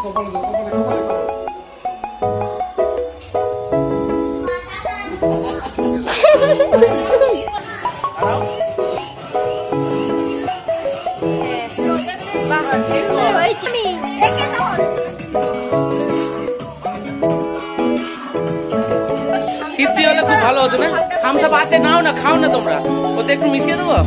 কপালে দাও, কপালে কপালে সিদ্ধি হলে খুব ভালো হতো না। থামস আপ আছে, নাও না, খাও না তোমরা, ওতে একটু মিশিয়ে দেবো।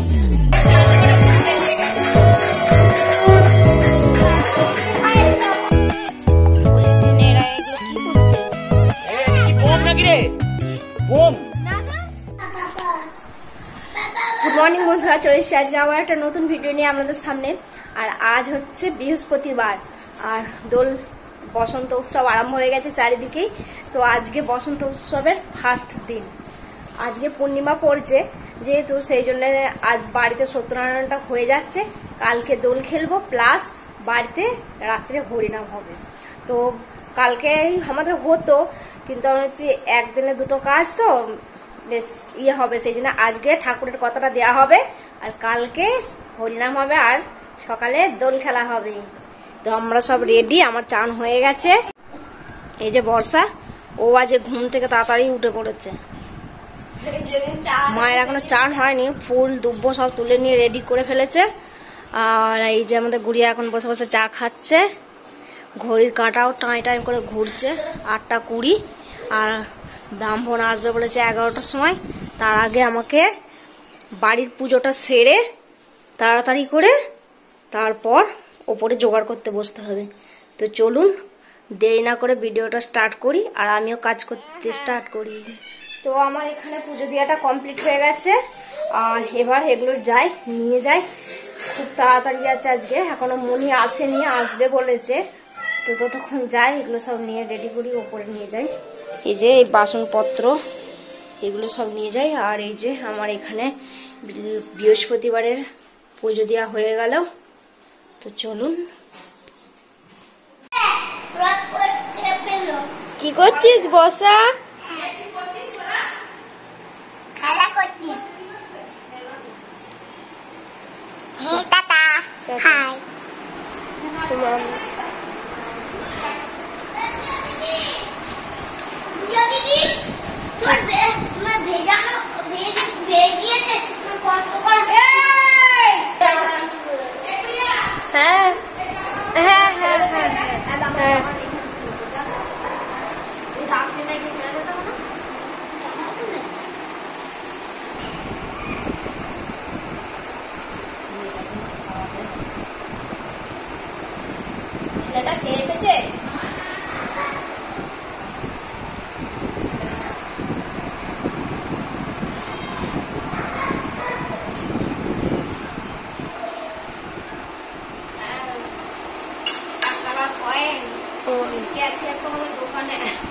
গুড মর্নিং বন্ধুরা, চলে এসেছি আজকে আবার একটা নতুন ভিডিও নিয়ে আপনাদের সামনে। আর আজ হচ্ছে বৃহস্পতিবার, আর দোল বসন্ত উৎসব আরম্ভ হয়ে গেছে চারিদিকেই। তো আজকে বসন্ত উৎসবের ফার্স্ট দিন, আজকে পূর্ণিমা পড়ছে যেহেতু, সেই জন্য আজ বাড়িতে সত্যনারায়ণটা হয়ে যাচ্ছে। কালকে দোল খেলবো, প্লাস বাড়িতে রাত্রে হরিনাম হবে। তো কালকে আমাদের হতো, কিন্তু আমরা হচ্ছে একদিনে দুটো কাজ, তো বেশ ইয়ে হবে, সেই জন্য আজকে ঠাকুরের কথাটা দেয়া হবে, আর কালকে হরিনাম হবে, আর সকালে দোল খেলা হবে। তো আমরা সব রেডি, আমার চান হয়ে গেছে। এই যে বর্ষা, ও আজ ঘুম থেকে তাড়াতাড়ি উঠে পড়েছে। মায়ের এখনো চান হয়নি, ফুল দুব্ব সব তুলে নিয়ে রেডি করে ফেলেছে। আর এই যে আমাদের গুড়িয়া এখন বসে বসে চা খাচ্ছে। ঘড়ির কাঁটাও টাই টাই করে ঘুরছে, 8:20। আর ব্রাহ্মণ আসবে বলেছে 11টার সময়। তার আগে আমাকে বাড়ির পুজোটা সেরে তাড়াতাড়ি করে তারপর ওপরে জোগাড় করতে বসতে হবে। তো চলুন দেরি না করে ভিডিওটা স্টার্ট করি, আর আমিও কাজ করতে স্টার্ট করি। তো আমার এখানে পুজো দেওয়াটা কমপ্লিট হয়ে গেছে, আর এবার এগুলো যাই নিয়ে যাই। খুব তাড়াতাড়ি আছে আজকে, এখনো মনি আসেনি, আসবে বলেছে। তো ততক্ষণ যাই, এগুলো সব নিয়ে রেডি করি, ওপরে নিয়ে যাই। এই যে এই বাসনপত্র এগুলো সব নিয়ে যাই। আর এই যে আমার এখানে বৃহস্পতিবারের পুজো দেওয়া হয়ে গেল। তো চলুন। কি করছিস বসা? খেলা করছি। Ta ta, hi. হ্যাঁ হ্যাঁ হ্যাঁ হ্যাঁ হ্যাঁ। ছেলেটা খেয়ে এসেছে।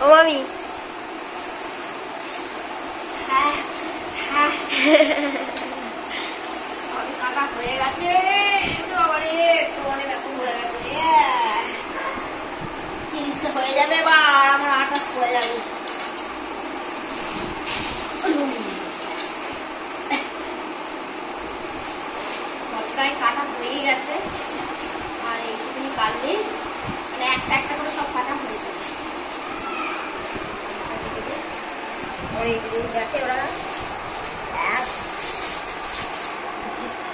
ও মামি, হ্যাঁ হ্যাঁ সবই কাটা হয়ে গেছে। একটু আবার একটু অনেক এখন হয়ে গেছে, 30 হয়ে যাবে, এবার আমার 28 পড়ে যাবে। সবটাই কাটা হয়ে গেছে, আর এইটুকুনি কাটলে মানে একটা একটা করে সব কাটা হয়ে যাবে। এই যে দেখে ওরা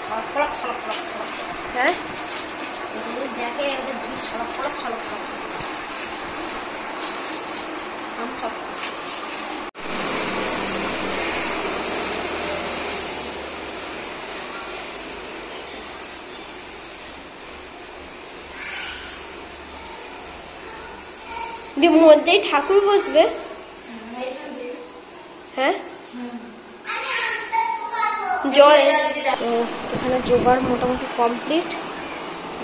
সড়ক সড়ক সড়ক সড়ক, হ্যাঁ দেখে ওদের জিভ সড়ক সড়ক সড়ক সড়ক। আমি সব মধ্যেই ঠাকুর বসবে। হ্যাঁ জল। তো এখানে জোগাড় মোটামুটি কমপ্লিট।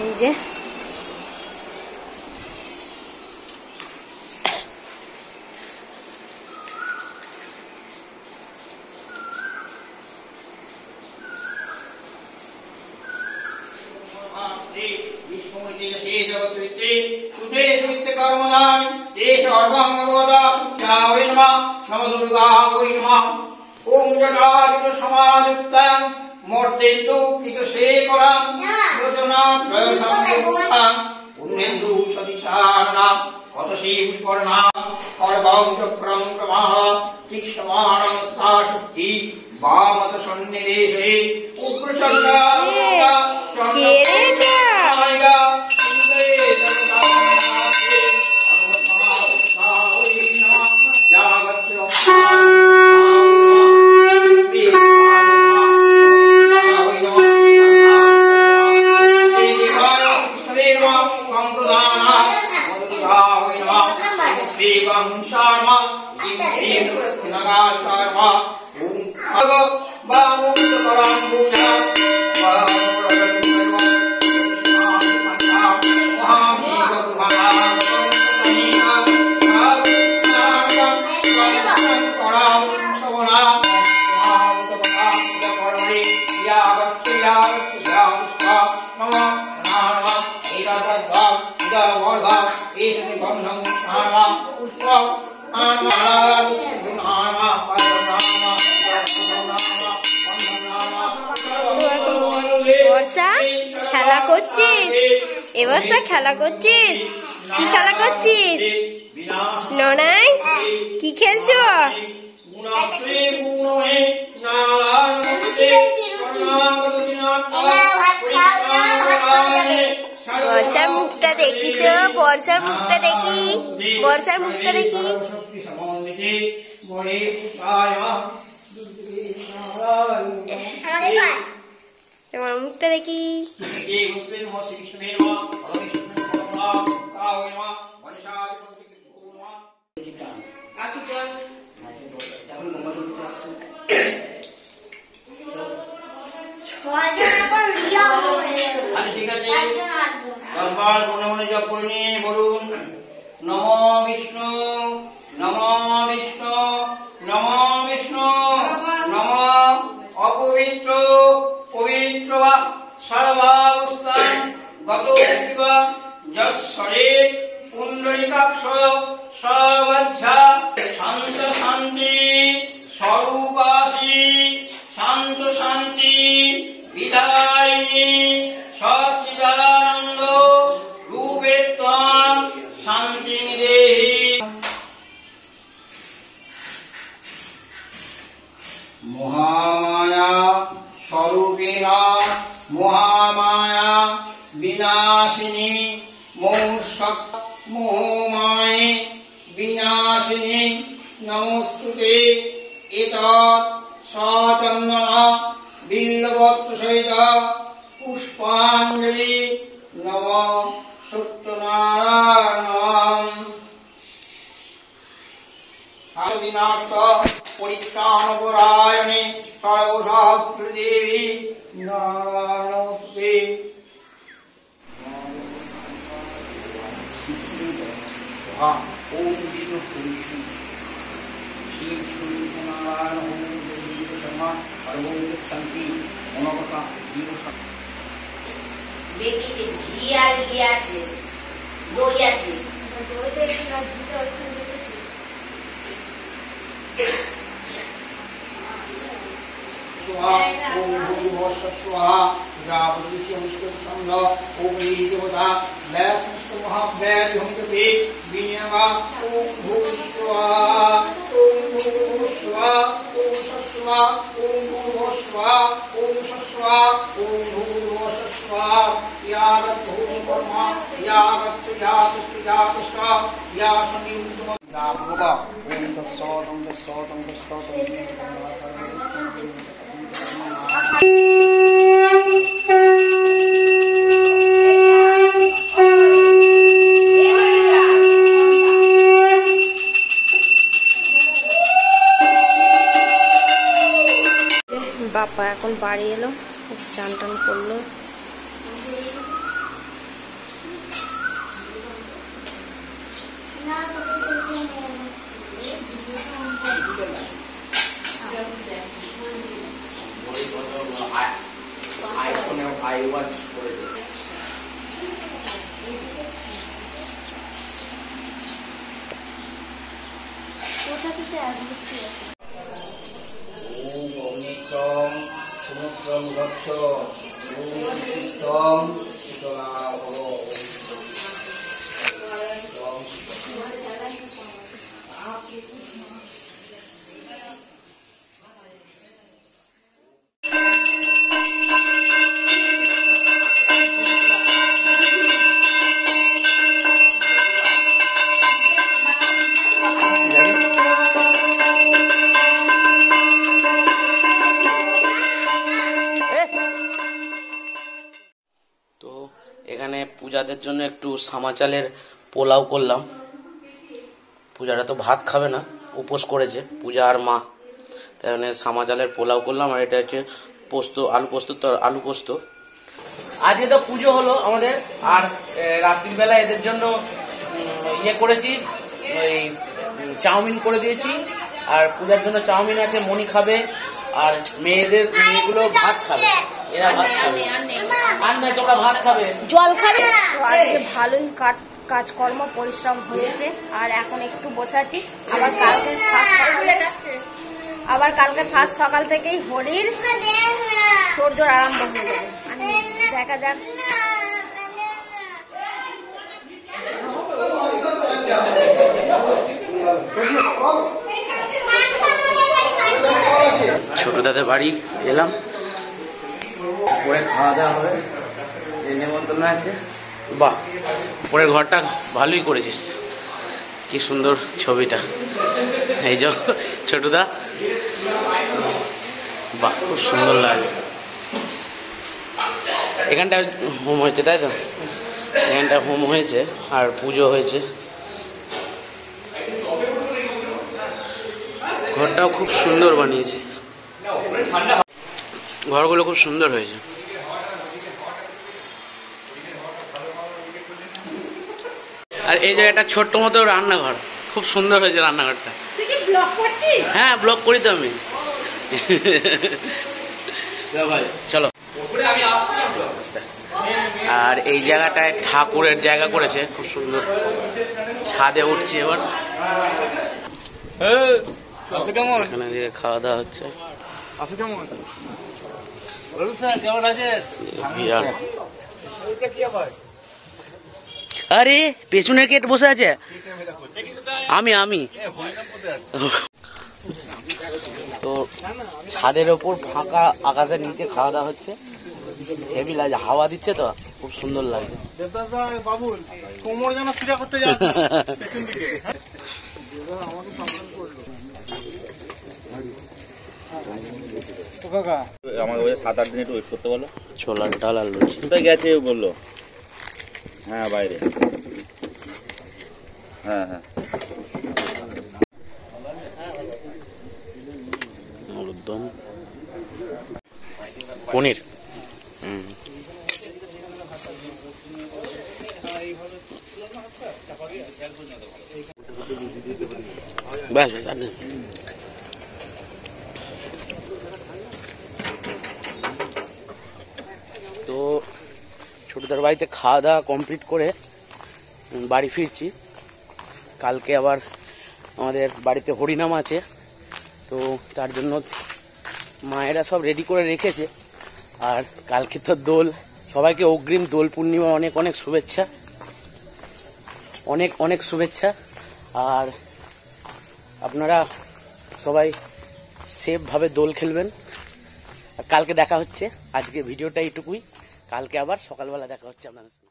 এই যে ओम जटाजुट समायुक्तं मूर्तिन्दु कितु शेखरं योजना त्रयसंयुक्तं पुण्येन्दु सतिशारणां कतसी पुष्करणां खड्गं चक्रं प्रवाह तीक्ष्णमाणं तथा शक्ति वामत सन्निवेशे उग्रचण्डा খেলা করছিস? এবার খেলা করছিস? কি খেলা করছিস ননাই? কি খেলছো? বর্ষার মুখটা দেখি তো, বর্ষার মুখটা দেখি, বর্ষার মুখটা দেখি। আমার মুখটা দেখি। ঠিক আছে, দরবার মনে মনে জপ করে নিয়ে বলুন নমো বিষ্ণু, নমো বিষ্ণু, নমো বিষ্ণু, নমো অপবিত্র পবিত্র বা সর্বাবস্থান গত যৎসরে পুণ্ডরিকাক্ষ সবজ্জা শান্ত শান্তি স্বরূপাসি শান্ত শান্তি বিদায়িনী সচ্চিদানন্দ রূপে ত্বং শান্তি দেহি। মহামায়া স্বরূপেণ মহামায়া বিনাশিনী মোহমায়ে বিনাশিনী নমস্তুতে। এতৎ সচন্দন বিল্লপত্র সহিত পুষ্পাঞ্জলি নমঃ সত্যনারায়ণ। আদিনাথ পরিত্রাণপরায়ণে সর্বশাস্ত্র দেবী নমস্তে। ওম বিষ্ণু বিষ্ণু শিব সূর্য নারায়ণ ওম দেবী শর্মা সর্বভূত শান্তি মনোকথা জীব বেটিতে ঘি আর ঘি আছে, দই আছে। ओम भूर्भुवस्सुवः जावद्विषयंस्कन्द ओम देवता वैष्णवमहावैर्यंकते विनियमा ओम भूर्भुवस्सुवः ओम भूर्भुवस्सुवः ओम सत्सुवः ओम भूर्भुवस्सुवः ओम सत्सुवः ओम भूर्भुवस्सुवः यावत् भूर्भुवः यावत् यातस्त्रियातस्त्रा या संयुक्तम या भूर्भुवः ओम तत्सोतं तत्सोतं तत्सोतं বাপ্পা এখন বাড়ি এলো, চান টান করলো। সমুদ্রম গচ্ছ ওম শীতলা ভব। সামা চালের পোলাও করলাম। পূজারা তো ভাত খাবে না, উপোস করেছে পূজা আর মা, তাই মানে সামা চালের পোলাও করলাম। আর এটা হচ্ছে পোস্ত, আলু পোস্ত। আজকে তো পুজো হলো আমাদের, আর রাত্রির বেলা এদের জন্য ইয়ে করেছি, ওই চাউমিন করে দিয়েছি। আর পূজার জন্য চাউমিন আছে, মনি খাবে, আর মেয়েগুলো ভাত খাবে, এরা ভাত খাবে। আর নয়, তোমরা ভাত খাবে, জল খাবে। আজকে ভালোই কাজকর্ম পরিশ্রম হয়েছে, আর এখন একটু বসে আছি। আবার কালকে ফার্স্ট সকাল থেকেই হরির তোড়জোড় আরম্ভ হয়ে যাবে। দেখা যাক। ছোট দাদের বাড়ি এলাম, পরে খাওয়া দাওয়া হবে, নেমন্তন্ন আছে। বাহ, পরের ঘরটা ভালোই করেছিস, কি সুন্দর ছবিটা। এই যে ছোটদা, বাহ খুব সুন্দর লাগে। এখানটা হোম হয়েছে, তাই তো? এখানটা হোম হয়েছে আর পুজো হয়েছে। ঘরটাও খুব সুন্দর বানিয়েছে, ঘরগুলো খুব সুন্দর হয়েছে। আর এই জায়গাটা ছোট্ট মতো রান্নাঘর, খুব সুন্দর হয়েছে রান্নাঘরটা। হ্যাঁ, ব্লগ করি তো আমি। চলো। আর এই জায়গাটায় ঠাকুরের জায়গা করেছে, খুব সুন্দর। ছাদে উঠছি এবার, এখানে দিয়ে খাওয়া দাওয়া হচ্ছে। আরে পেছনের গেট বসে আছে, আমি তো ছাদের ওপর ফাঁকা আকাশের নিচে খাওয়া দাওয়া হচ্ছে। হেভি লাগে, হাওয়া দিচ্ছে তো, খুব সুন্দর লাগে। আমাকে বলছে 7-8 দিন একটু ওয়েট করতে বলো। ছোলার ডাল আর লুচি। কোথায় গেছে বললো? হ্যাঁ, বাইরে। হ্যাঁ, আলুর দম, পনির। ব্যাস ব্যাস, আর নেই। তো ছোটদের বাড়িতে খাওয়া দাওয়া কমপ্লিট করে বাড়ি ফিরছি। কালকে আবার আমাদের বাড়িতে হরিনাম আছে, তো তার জন্য মায়েরা সব রেডি করে রেখেছে। আর কালকে তো দোল, সবাইকে অগ্রিম দোল পূর্ণিমার অনেক অনেক শুভেচ্ছা, অনেক অনেক শুভেচ্ছা। আর আপনারা সবাই সেফভাবে দোল খেলবেন। আর কালকে দেখা হচ্ছে, আজকে ভিডিওটা এইটুকুই, কালকে আবার সকালবেলা দেখা হচ্ছে আপনাদের সাথে।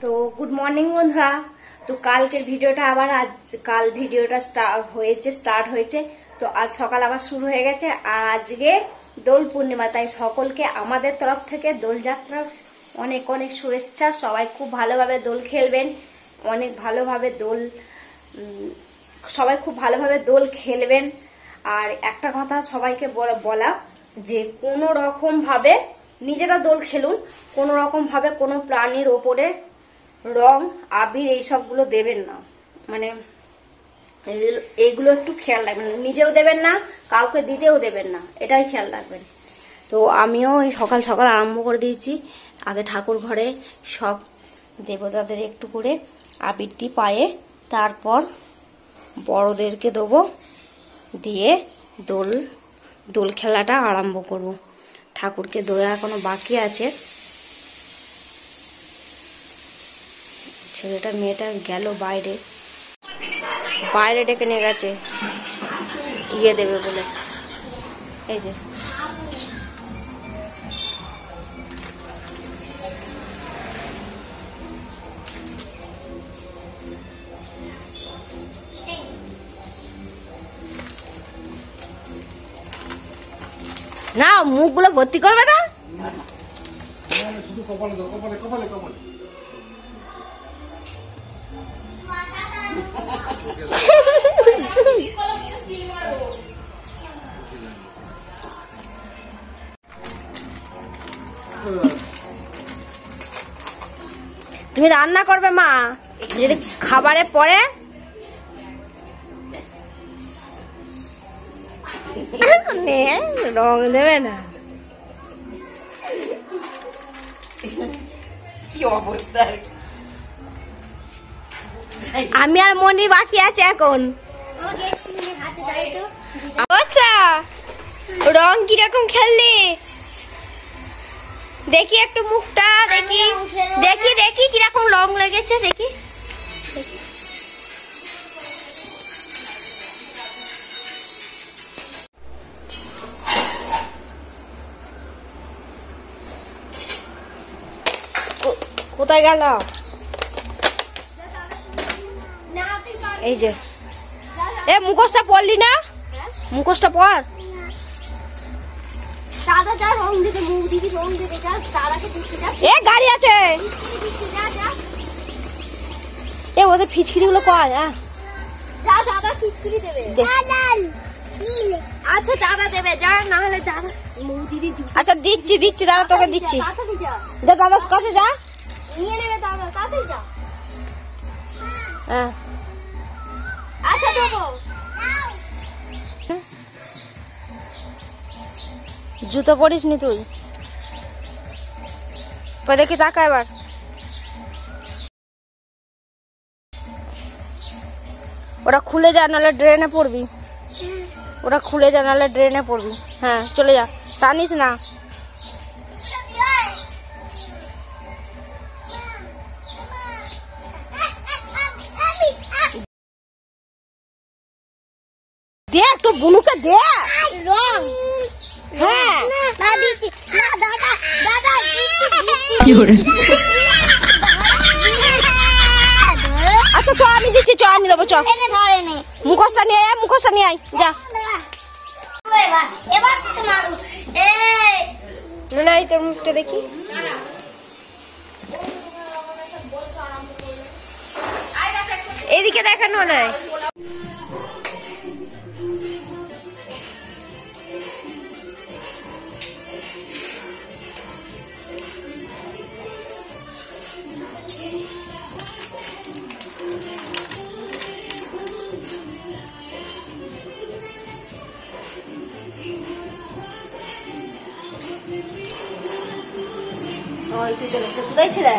তো গুড মর্নিং বন্ধুরা। তো কালকের ভিডিওটা আবার কাল ভিডিওটা স্টার্ট হয়েছে, তো আজ সকাল আবার শুরু হয়ে গেছে। আর আজকে দোল পূর্ণিমা, তাই সকলকে আমাদের তরফ থেকে দোলযাত্রার অনেক অনেক শুভেচ্ছা। সবাই খুব ভালোভাবে দোল খেলবেন, অনেক ভালোভাবে সবাই খুব ভালোভাবে দোল খেলবেন। আর একটা কথা সবাইকে বলা, যে কোনো রকম ভাবে নিজেরা দোল খেলুন, কোনো রকম ভাবে কোনো প্রাণীর ওপরে রং আবির এইসবগুলো দেবেন না। মানে এইগুলো একটু খেয়াল রাখবেন, নিজেও দেবেন না, কাউকে দিতেও দেবেন না, এটাই খেয়াল রাখবেন। তো আমিও এই সকাল সকাল আরম্ভ করে দিয়েছি। আগে ঠাকুর ঘরে সব দেবতাদের একটু করে আবির দিই পায়ে, তারপর বড়দেরকে দেবো, দিয়ে দোল খেলাটা আরম্ভ করব। ঠাকুরকে দোয়া এখনো বাকি আছে। ছেলেটা মেয়েটা গেল বাইরে ডেকে নিয়ে গেছে ইয়ে দেবে বলে। এই যে না মুখগুলো ভর্তি করবে না। শুধু কপালে দাও, কপালে কপালে কপালে। তুমি রান্না করবে মা, যদি খাবারে পরে রং দেবে না। কি অবস্থা! আমি আর মনি বাকি আছে এখন। অবস্থা রং কিরকম খেললি দেখি, একটু মুখটা দেখি, দেখি দেখি কিরকম রং লেগেছে দেখি। কোথায় গেল? এই যে এ মুখোশটা পরলি না, মুখোশটা পর। দাদা যা রং দিতে, মুখ দিদি রং দিতে যা, দাদাকে দিতে যা, এ গাড়ি আছে, দিতে যা যা এ ওদের ফিচকিরি গুলো কয়। হ্যাঁ যা, দাদা খিচুড়ি দেবে। দাদা আচ্ছা দাদা দেবে, যা, না হলে দাদা মুখ দিদি আচ্ছা দিচ্ছি দিচ্ছি দাদা, তোকে দিচ্ছি। তাড়াতাড়ি যা, যা দাদার কাছে যা। নিয়ে নেবে দাদা, তাড়াতাড়ি যা। হ্যাঁ আচ্ছা দেবো। জুতো পরিস নি তুই? দেখি তাকা এবার। ওরা খুলে যা, নাহলে ড্রেনে পড়বি। ওরা খুলে যা, নাহলে ড্রেনে পড়বি। হ্যাঁ চলে যা, টানিস না। দে একটু বুনুকে দে রং। হ্যাঁ না দিচ্ছি না দাদা, দাদা আচ্ছা চ আমি দিচ্ছি, চ আমি দেবো, চ। ধরে নে মুখোশটা নিয়ে আয়, মুখোশটা নিয়ে আয় যা। এবার এবার তোকে মারু। এই নাই তোর মুখটা দেখি। এদিকে দেখানো নাই। ওই তুই চলে এসে কোথায় ছিলে?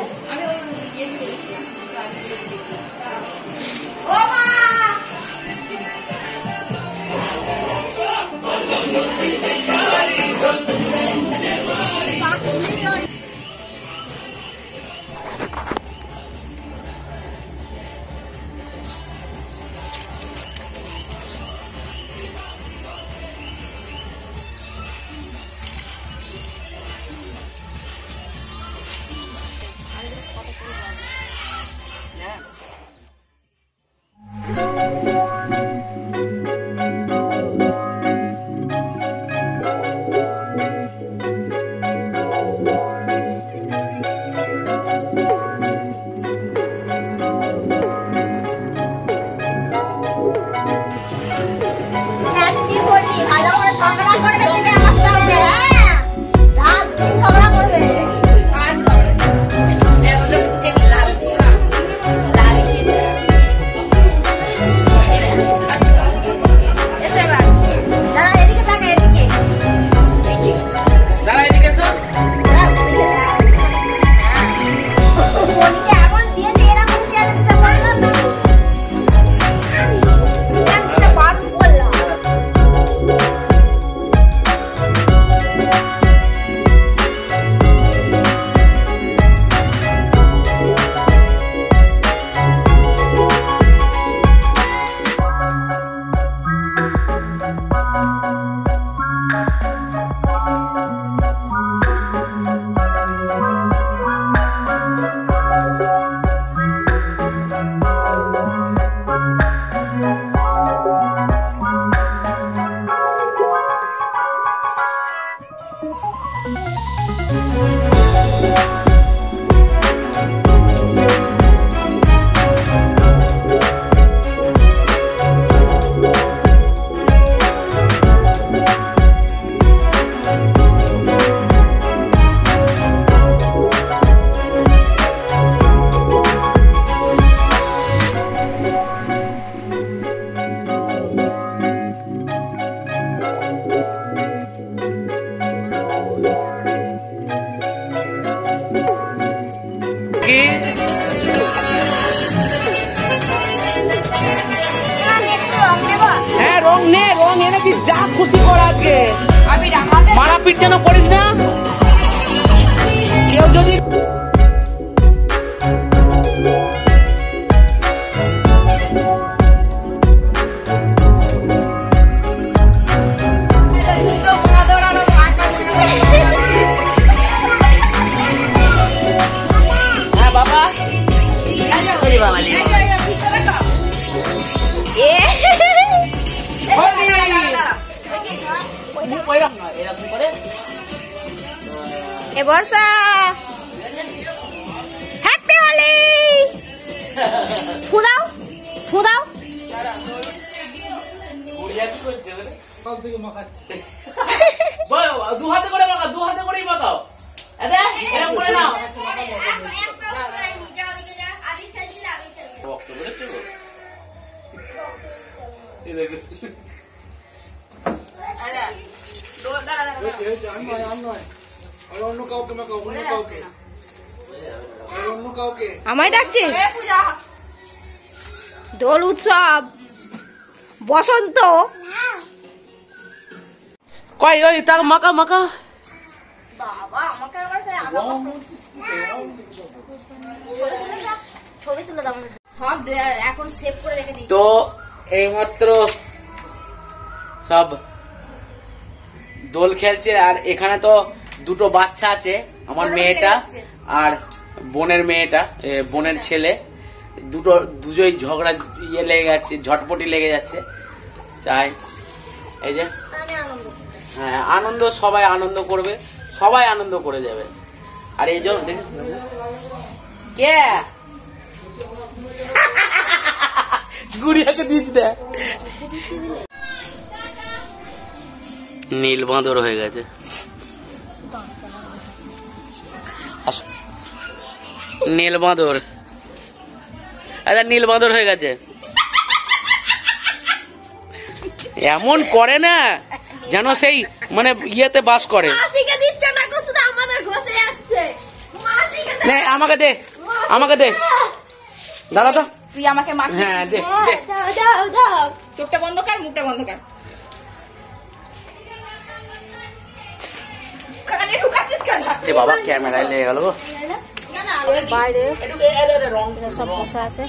আজকে মারাপিট যেন করিস না কেউ যদি এ বর্ষা হ্যাপি হোলি ফুদাও ফুদাও দু হাতে করে মাখাও, দু হাতে করেই মাখাও। এরকম করে নাও। রক্ত বেরোচ্ছে গো। এই দেখো। আমায় ডাকছিস? দোল উৎসব বসন্ত কই ওই তা মাখা মাখা। বাবা আমাকে আবার সেই আগা ছবি তুলে দাও সব এখন সেভ করে রেখে দিই। তো এইমাত্র সব দোল খেলছে আর এখানে তো দুটো বাচ্চা আছে, আমার মেয়েটা আর বোনের মেয়েটা, বোনের ছেলে, দুজোই ঝগড়া লেগে যাচ্ছে, ঝটপটি লেগে যাচ্ছে। তাই এই যে হ্যাঁ আনন্দ, সবাই আনন্দ করবে, সবাই আনন্দ করে যাবে। আর এই জন্য কে গুড়িয়াকে দিয়েছি দেখ নীল বাঁদর হয়ে গেছে। নীল বাঁদর, আচ্ছা নীল বাঁদর হয়ে গেছে। এমন করে না যেন সেই মানে ইয়েতে বাস করে। আমাকে দে, আমাকে দে, দাঁড়া তো তুই আমাকে মারছিস। হ্যাঁ দে দে। চোখটা বন্ধ কর, মুখটা বন্ধ কর। এ বাবা ক্যামেরায় লেগে গেল গো। বাইরে সব বসে আছে।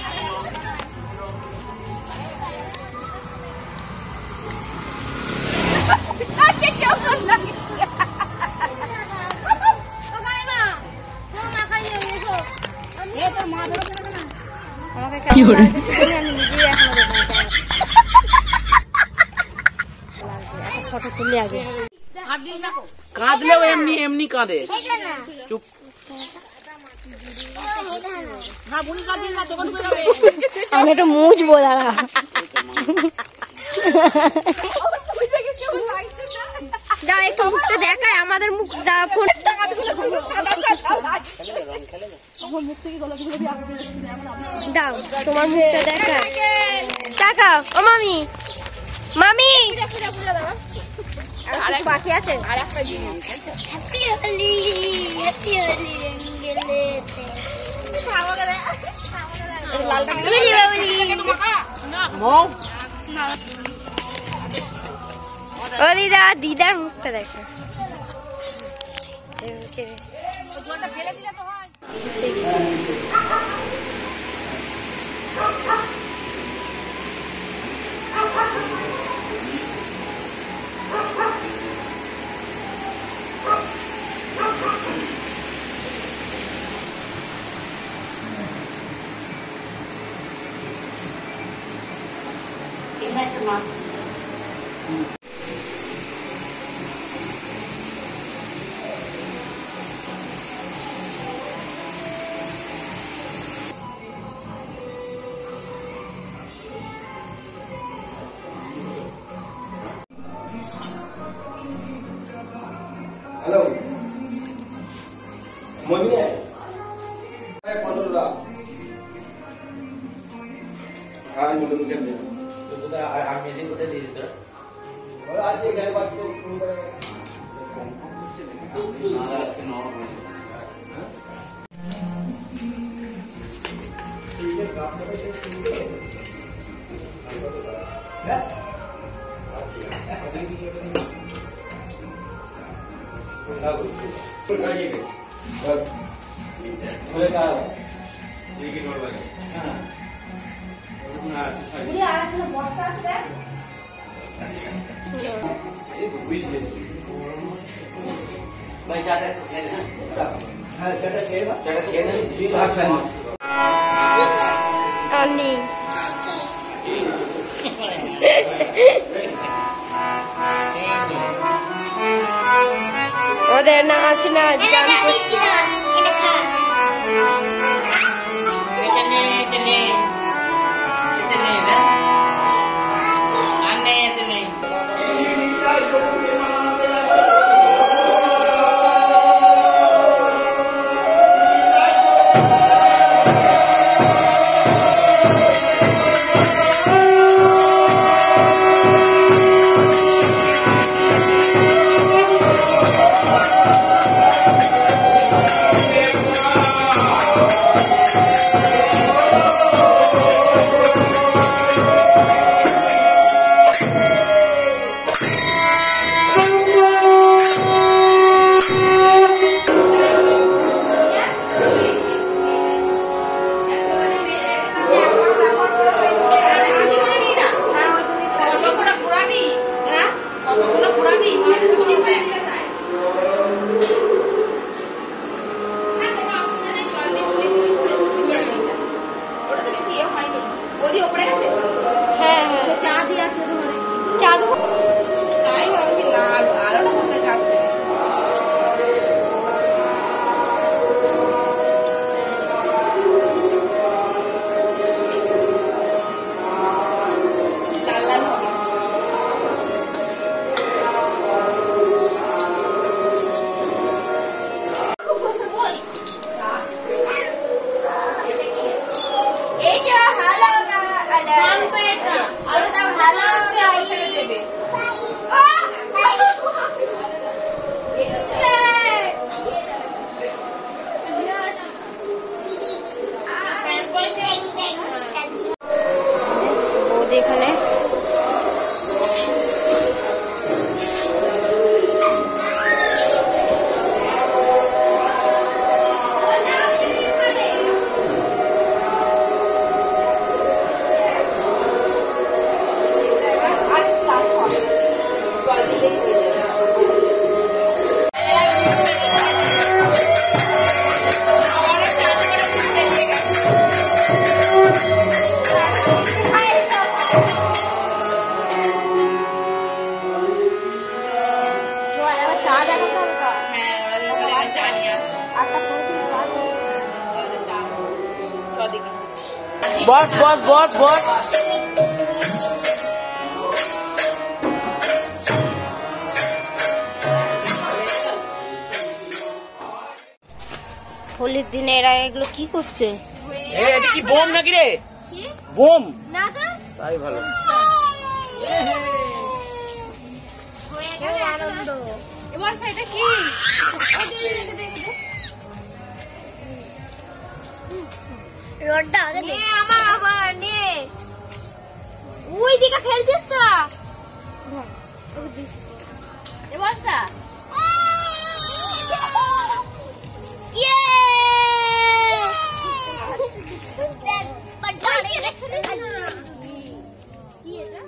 কি করে আমি নিজেই এখনো ফটো তুলি আগে। কাঁদলেও এমনি এমনি কাঁদে। চুপ। আমি একটু মুছবো দাঁড়া। দাও একটু মুখটা দেখায় আমাদের মুখ, দাঁড়া ফোন দাও তোমার মুখটা দেখায়। তাকাও ও মামি, মামি আর বাকি আছে আর একটা জিনিস। হ্যাপি হোলি, হ্যাপি হোলি রঙ্গেলেতে খাওয়া গেলে লালটা কি দিবা বলি না। ও দিদা, দিদার মুখটা দেখো। জলটা ফেলে দিলে তো হয়। हेलो मम्मी है पंद्रह हाँ मुझे तो क्या তো কোথায় আর মেশিন কোথায় দিয়েছিস তোরা? और आज ये घर बात तो भाई चाटा खेल ना हाँ चाटा खेल ना जी बात है अन्नी ওদের নাচ নাচ গান করছে बस बस बस बस হোলির দিনে এরা এগুলো কি করছে? এটা কি বোম নাকি রে? বোম না তো তাই ভালো হয়ে গেল আনন্দ। এবার সেটা কি রডটা আগে দে আমার আবার নে ওই দিকে ফেলছিস তো এবার সা ইয়ে পটাড়ে কি এটা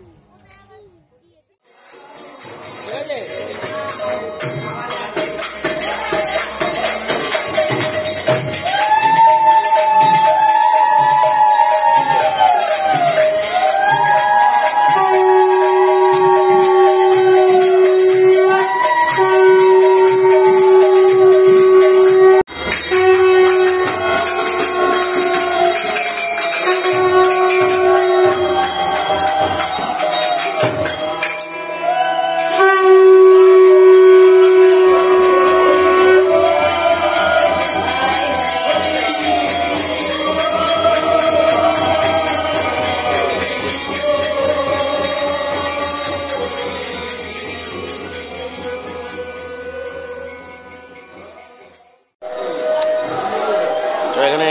এখানে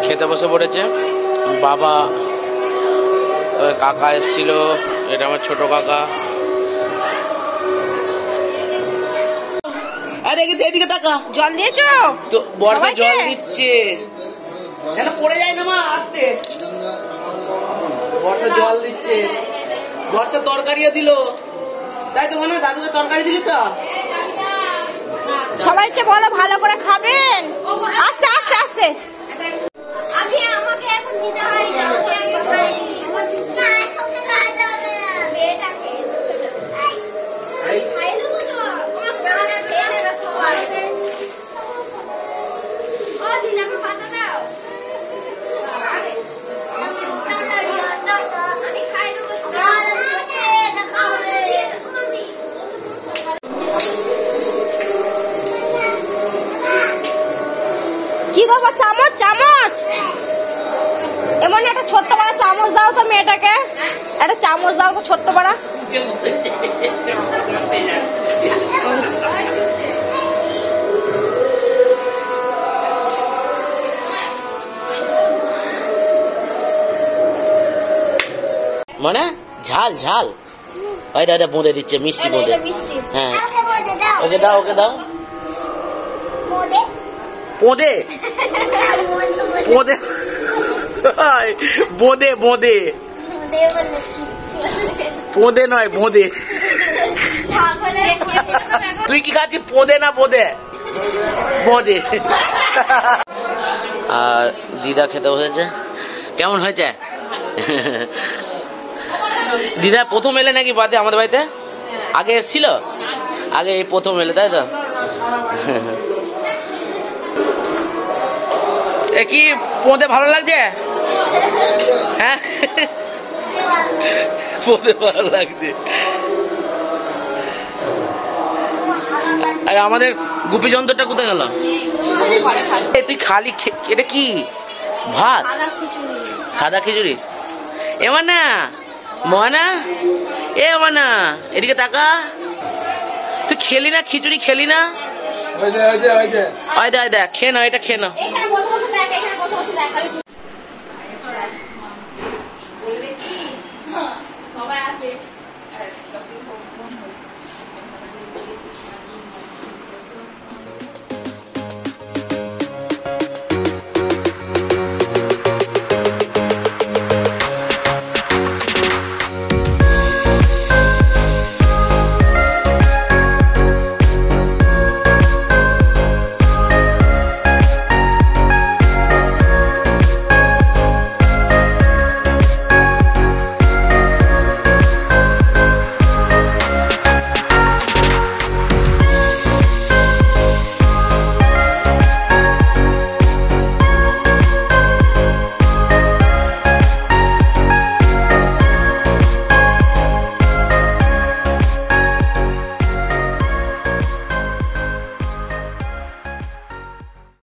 খেতে বসে পড়েছে বাবা, কাকা এসেছিল, এটা আমার ছোট কাকা। আরে এদিকে তাকা। জল দিয়েছো তো বর্ষা সবাইকে? জল দিচ্ছে, যেন পড়ে যায় না মা, আসতে। বর্ষা জল দিচ্ছে, বর্ষা তরকারিও দিল, তাই তো মনে হয় দাদুকে তরকারি দিলি তো। সবাইকে বলো ভালো করে খাবেন, আস্তে আস্তে আস্তে। আগে আমাকে এখন দিতে হয় না, ওকে আমি খাই। না, তোকে খাইতে হবে না। মেয়েটাকে। খাই দেবো তো। তোমার গানে খেয়ে নেবে সবাই। ও দিদাকে পাতা দাও। আমি খাই দেবো সবাই। কি দেবো? চামচ, চামচ। এমন একটা ছোট্ট বড়া চামচ দাও তো মেয়েটাকে, একটা চামচ দাও তো ছোট্ট বড়া। মানে ঝাল ঝাল, ওই দাদা বোঁদে দিচ্ছে, মিষ্টি বোঁদে। মিষ্টি। হ্যাঁ আমাকে বলে দাও। ওকে দাও, ওকে দাও। মোদে। বোঁদে বোঁদে বোঁদে বোঁদে মোদে বলেছি। বোঁদে নয়, বোঁদে। তুই কি খাচ্ছিস, পোঁদে না বোঁদে? বোঁদে। আর দিদা খেতে বসেছে। কেমন হয়েছে? দিদা প্রথম এলে নাকি বাদে আমাদের বাড়িতে? আগে এসেছিল? আগে এই প্রথম এলে, তাই তো? এ কি পোঁদে ভালো লাগছে? হ্যাঁ, পোঁদে ভালো লাগছে। আর আমাদের গুপি যন্ত্রটা কোথায় গেল? তুই খালি এটা কি ভাত? সাদা খিচুড়ি। এমন না মনা, এ মনা এদিকে তাকা। তুই খেলি না খিচুড়ি, খেলি না? ওই যে খেয়ে নাও, এটা খেয়ে নাও। এখানে বসে বসে দেখ, এখানে বসে বসে দেখ।